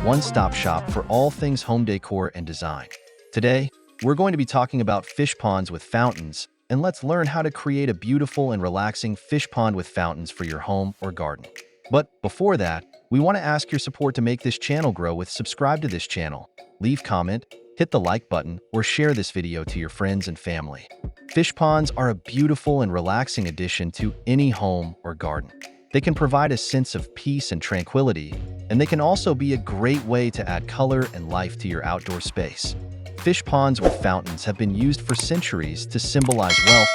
one-stop shop for all things home decor and design. Today, we're going to be talking about fish ponds with fountains, and let's learn how to create a beautiful and relaxing fish pond with fountains for your home or garden. But before that, we want to ask your support to make this channel grow with subscribe to this channel, leave comment, hit the like button, or share this video to your friends and family. Fish ponds are a beautiful and relaxing addition to any home or garden. They can provide a sense of peace and tranquility, and they can also be a great way to add color and life to your outdoor space. Fish ponds with fountains have been used for centuries to symbolize wealth,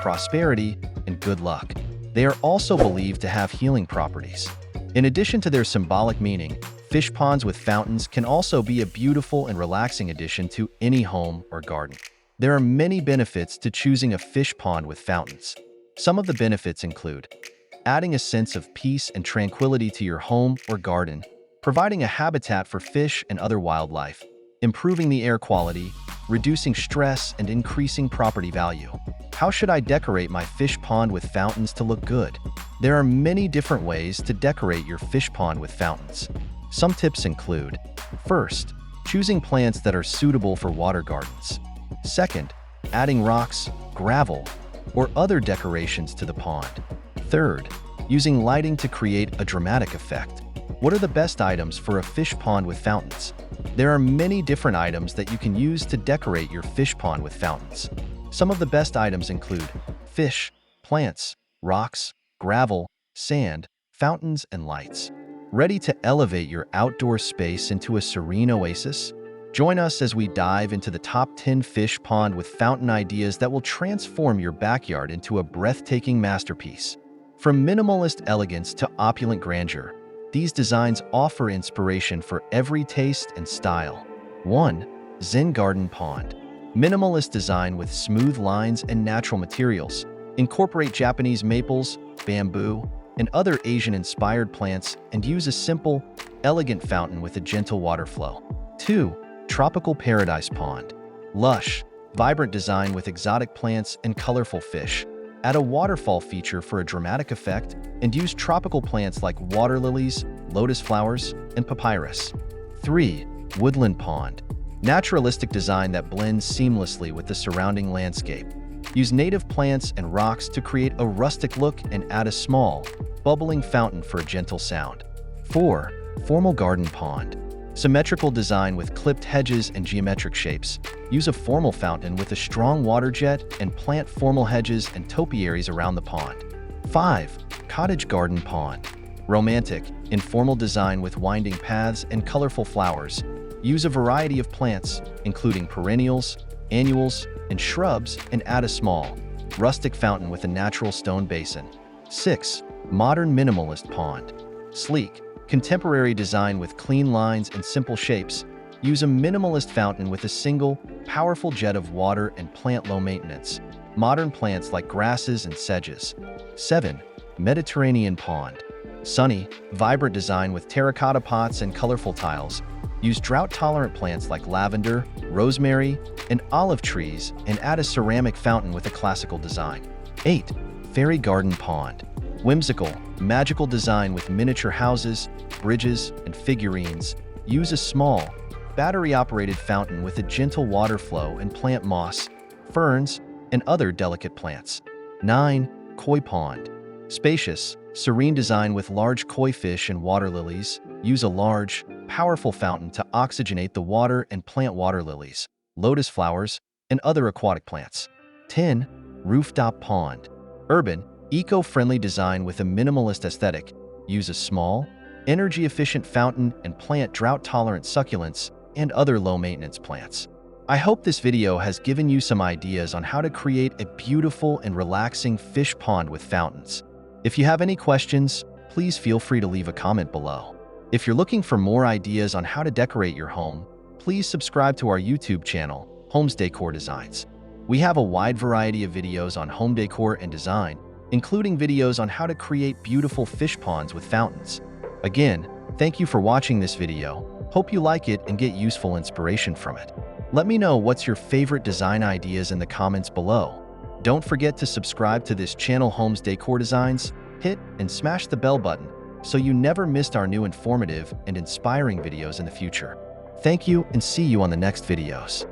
prosperity, and good luck. They are also believed to have healing properties. In addition to their symbolic meaning, fish ponds with fountains can also be a beautiful and relaxing addition to any home or garden. There are many benefits to choosing a fish pond with fountains. Some of the benefits include adding a sense of peace and tranquility to your home or garden, providing a habitat for fish and other wildlife, improving the air quality, reducing stress, and increasing property value. How should I decorate my fish pond with fountains to look good? There are many different ways to decorate your fish pond with fountains. Some tips include: first, choosing plants that are suitable for water gardens. Second, adding rocks, gravel, or other decorations to the pond. Third, using lighting to create a dramatic effect. What are the best items for a fish pond with fountains? There are many different items that you can use to decorate your fish pond with fountains. Some of the best items include fish, plants, rocks, gravel, sand, fountains, and lights. Ready to elevate your outdoor space into a serene oasis? Join us as we dive into the top 10 fish pond with fountain ideas that will transform your backyard into a breathtaking masterpiece. From minimalist elegance to opulent grandeur, these designs offer inspiration for every taste and style. 1. Zen Garden Pond. Minimalist design with smooth lines and natural materials. Incorporate Japanese maples, bamboo, and other Asian-inspired plants and use a simple, elegant fountain with a gentle water flow. 2. Tropical Paradise Pond. Lush, vibrant design with exotic plants and colorful fish. Add a waterfall feature for a dramatic effect and use tropical plants like water lilies, lotus flowers, and papyrus. 3. Woodland Pond. Naturalistic design that blends seamlessly with the surrounding landscape. Use native plants and rocks to create a rustic look and add a small, bubbling fountain for a gentle sound. 4. Formal Garden Pond. Symmetrical design with clipped hedges and geometric shapes. Use a formal fountain with a strong water jet and plant formal hedges and topiaries around the pond. 5. Cottage Garden Pond. Romantic, informal design with winding paths and colorful flowers. Use a variety of plants, including perennials, annuals, and shrubs, and add a small, rustic fountain with a natural stone basin. 6. Modern Minimalist Pond. Sleek, contemporary design with clean lines and simple shapes. Use a minimalist fountain with a single, powerful jet of water and plant low maintenance. Modern plants like grasses and sedges. 7. Mediterranean Pond. Sunny, vibrant design with terracotta pots and colorful tiles. Use drought-tolerant plants like lavender, rosemary, and olive trees and add a ceramic fountain with a classical design. 8. Fairy Garden Pond. Whimsical, magical design with miniature houses, bridges, and figurines. Use a small, battery-operated fountain with a gentle water flow and plant moss, ferns, and other delicate plants. 9. Koi Pond. Spacious, serene design with large koi fish and water lilies. Use a large, powerful fountain to oxygenate the water and plant water lilies, lotus flowers, and other aquatic plants. 10. Rooftop Pond. Urban, eco-friendly design with a minimalist aesthetic. Use a small, energy-efficient fountain and plant drought-tolerant succulents and other low-maintenance plants. I hope this video has given you some ideas on how to create a beautiful and relaxing fish pond with fountains. If you have any questions, please feel free to leave a comment below. If you're looking for more ideas on how to decorate your home, please subscribe to our YouTube channel, Homes Decor Designs. We have a wide variety of videos on home decor and design, including videos on how to create beautiful fish ponds with fountains. Again, thank you for watching this video. Hope you like it and get useful inspiration from it. Let me know what's your favorite design ideas in the comments below. Don't forget to subscribe to this channel, Homes Decor Designs, hit and smash the bell button so you never missed our new informative and inspiring videos in the future. Thank you and see you on the next videos.